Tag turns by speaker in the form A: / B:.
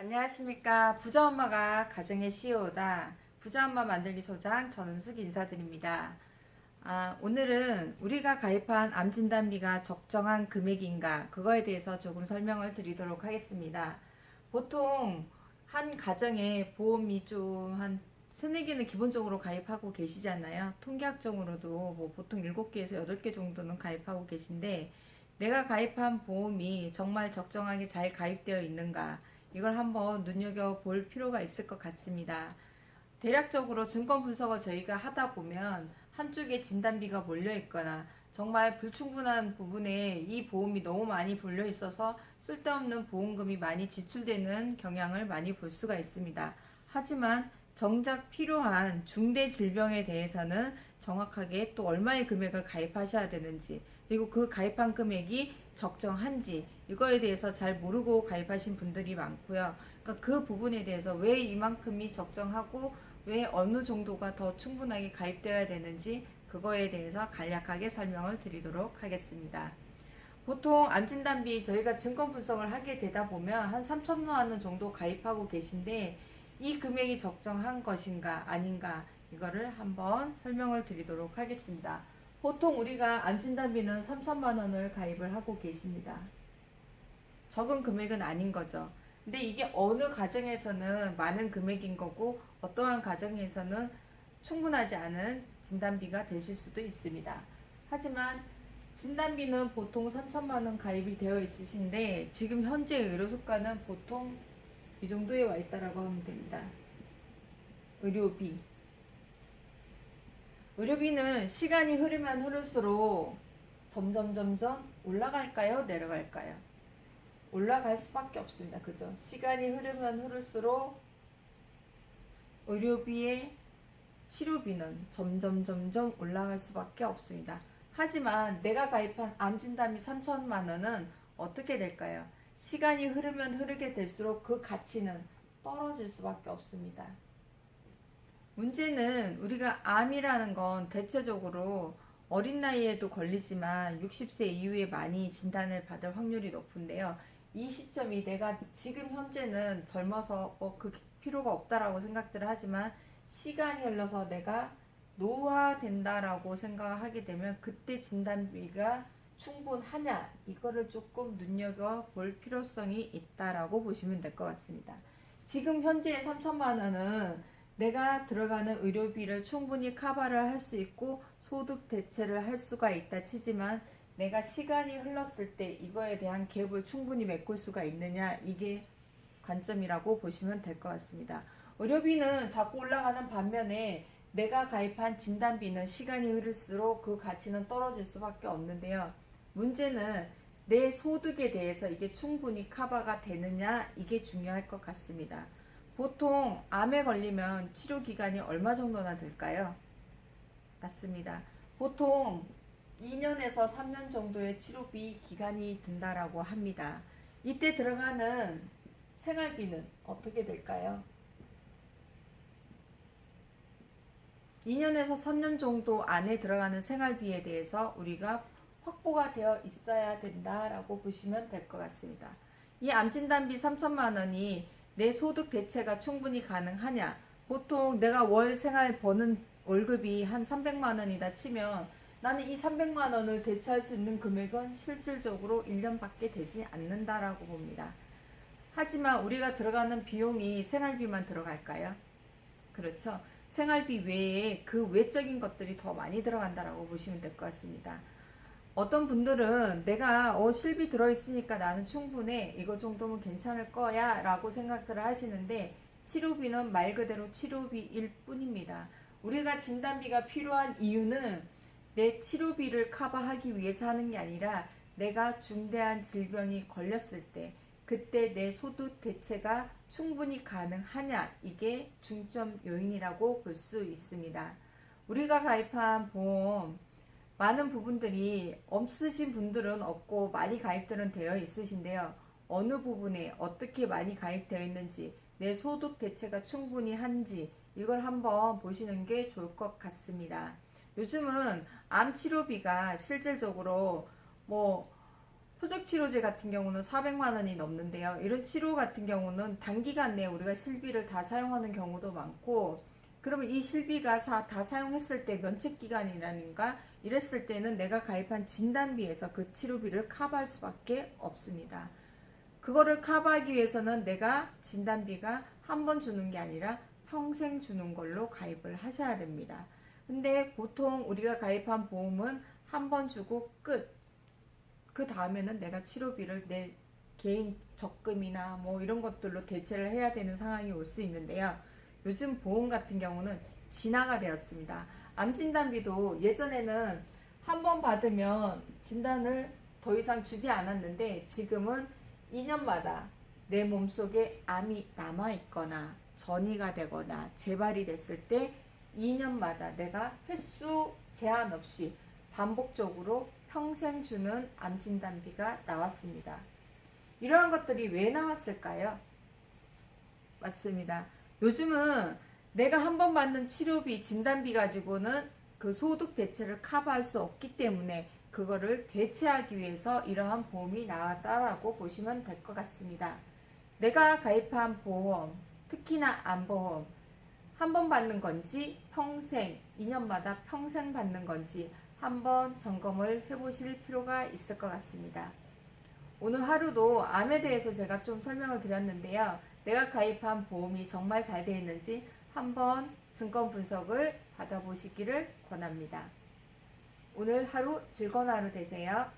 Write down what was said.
A: 안녕하십니까. 부자엄마가 가정의 CEO다. 부자엄마 만들기 소장 전은숙 인사드립니다. 오늘은 우리가 가입한 암진단비가 적정한 금액인가 그거에 대해서 조금 설명을 드리도록 하겠습니다. 보통 한 가정에 보험이 좀 한 세네 개는 기본적으로 가입하고 계시잖아요. 통계학적으로도 뭐 보통 7개에서 8개 정도는 가입하고 계신데 내가 가입한 보험이 정말 적정하게 잘 가입되어 있는가 이걸 한번 눈여겨볼 필요가 있을 것 같습니다. 대략적으로 증권 분석을 저희가 하다 보면 한쪽에 진단비가 몰려 있거나 정말 불충분한 부분에 이 보험이 너무 많이 몰려 있어서 쓸데없는 보험금이 많이 지출되는 경향을 많이 볼 수가 있습니다. 하지만 정작 필요한 중대 질병에 대해서는 정확하게 또 얼마의 금액을 가입하셔야 되는지 그리고 그 가입한 금액이 적정한지 이거에 대해서 잘 모르고 가입하신 분들이 많고요. 그러니까 그 부분에 대해서 왜 이만큼이 적정하고 왜 어느 정도가 더 충분하게 가입되어야 되는지 그거에 대해서 간략하게 설명을 드리도록 하겠습니다. 보통 암진단비 저희가 증권 분석을 하게 되다 보면 한 3천만 원 정도 가입하고 계신데 이 금액이 적정한 것인가 아닌가 이거를 한번 설명을 드리도록 하겠습니다. 보통 우리가 암진단비는 3천만 원을 가입을 하고 계십니다. 적은 금액은 아닌 거죠. 근데 이게 어느 가정에서는 많은 금액인 거고 어떠한 가정에서는 충분하지 않은 진단비가 되실 수도 있습니다. 하지만 진단비는 보통 3천만 원 가입이 되어 있으신데 지금 현재 의료수가는 보통 이 정도에 와 있다라고 하면 됩니다. 의료비. 의료비는 시간이 흐르면 흐를수록 점점 올라갈까요? 내려갈까요? 올라갈 수밖에 없습니다. 그죠? 시간이 흐르면 흐를수록 의료비의 치료비는 점점 올라갈 수밖에 없습니다. 하지만 내가 가입한 암진단비 3천만 원은 어떻게 될까요? 시간이 흐르면 흐르게 될수록 그 가치는 떨어질 수밖에 없습니다. 문제는 우리가 암이라는 건 대체적으로 어린 나이에도 걸리지만 60세 이후에 많이 진단을 받을 확률이 높은데요. 이 시점이 내가 지금 현재는 젊어서 그 필요가 없다라고 생각들을 하지만 시간이 흘러서 내가 노화된다라고 생각하게 되면 그때 진단비가 충분하냐 이거를 조금 눈여겨볼 필요성이 있다라고 보시면 될 것 같습니다. 지금 현재 3천만 원은 내가 들어가는 의료비를 충분히 커버를 할 수 있고 소득 대체를 할 수가 있다 치지만 내가 시간이 흘렀을 때 이거에 대한 갭을 충분히 메꿀 수가 있느냐 이게 관점이라고 보시면 될 것 같습니다. 의료비는 자꾸 올라가는 반면에 내가 가입한 진단비는 시간이 흐를수록 그 가치는 떨어질 수밖에 없는데요. 문제는 내 소득에 대해서 이게 충분히 커버가 되느냐 이게 중요할 것 같습니다. 보통 암에 걸리면 치료 기간이 얼마 정도나 될까요? 맞습니다. 보통 2년에서 3년 정도의 치료비 기간이 든다라고 합니다. 이때 들어가는 생활비는 어떻게 될까요? 2년에서 3년 정도 안에 들어가는 생활비에 대해서 우리가 확보가 되어 있어야 된다라고 보시면 될 것 같습니다. 이 암진단비 3천만 원이 내 소득 대체가 충분히 가능하냐? 보통 내가 월 생활 버는 월급이 한 300만 원이다 치면 나는 이 300만 원을 대체할 수 있는 금액은 실질적으로 1년밖에 되지 않는다라고 봅니다. 하지만 우리가 들어가는 비용이 생활비만 들어갈까요? 그렇죠. 생활비 외에 그 외적인 것들이 더 많이 들어간다라고 보시면 될 것 같습니다. 어떤 분들은 내가 실비 들어있으니까 나는 충분해 이거 정도면 괜찮을 거야 라고 생각들을 하시는데 치료비는 말 그대로 치료비일 뿐입니다. 우리가 진단비가 필요한 이유는 내 치료비를 커버하기 위해서 하는 게 아니라 내가 중대한 질병이 걸렸을 때 그때 내 소득 대체가 충분히 가능하냐 이게 중점 요인이라고 볼 수 있습니다. 우리가 가입한 보험 많은 부분들이 없으신 분들은 없고 많이 가입들은 되어 있으신데요. 어느 부분에 어떻게 많이 가입되어 있는지 내 소득 대체가 충분히 한지 이걸 한번 보시는 게 좋을 것 같습니다. 요즘은 암 치료비가 실질적으로 뭐 표적치료제 같은 경우는 400만 원이 넘는데요. 이런 치료 같은 경우는 단기간 내에 우리가 실비를 다 사용하는 경우도 많고, 그러면 이 실비가 다 사용했을 때 면책기간이라든가 이랬을 때는 내가 가입한 진단비에서 그 치료비를 커버할 수밖에 없습니다. 그거를 커버하기 위해서는 내가 진단비가 한 번 주는 게 아니라 평생 주는 걸로 가입을 하셔야 됩니다. 근데 보통 우리가 가입한 보험은 한 번 주고 끝. 그 다음에는 내가 치료비를 내 개인 적금이나 뭐 이런 것들로 대체를 해야 되는 상황이 올 수 있는데요. 요즘 보험 같은 경우는 진화가 되었습니다. 암 진단비도 예전에는 한 번 받으면 진단을 더 이상 주지 않았는데, 지금은 2년마다 내 몸속에 암이 남아있거나 전이가 되거나 재발이 됐을 때 2년마다 내가 횟수 제한 없이 반복적으로 평생 주는 암 진단비가 나왔습니다. 이러한 것들이 왜 나왔을까요? 맞습니다. 요즘은 내가 한 번 받는 치료비, 진단비 가지고는 그 소득 대체를 커버할 수 없기 때문에 그거를 대체하기 위해서 이러한 보험이 나왔다라고 보시면 될 것 같습니다. 내가 가입한 보험, 특히나 암보험, 한 번 받는 건지 평생, 2년마다 평생 받는 건지 한번 점검을 해보실 필요가 있을 것 같습니다. 오늘 하루도 암에 대해서 제가 좀 설명을 드렸는데요. 내가 가입한 보험이 정말 잘 되어 있는지 한번 증권 분석을 받아보시기를 권합니다. 오늘 하루 즐거운 하루 되세요.